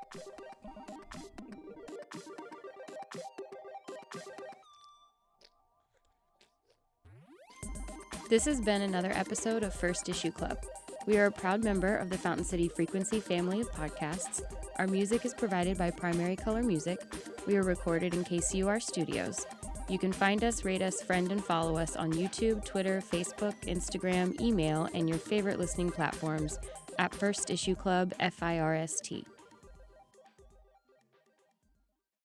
[SPEAKER 4] This has been another episode of First Issue Club. We are a proud member of the Fountain City Frequency family of podcasts. Our music is provided by Primary Color Music. We are recorded in KCUR Studios. You can find us, rate us, friend, and follow us on YouTube, Twitter, Facebook, Instagram, email, and your favorite listening platforms at First Issue Club, FIRST.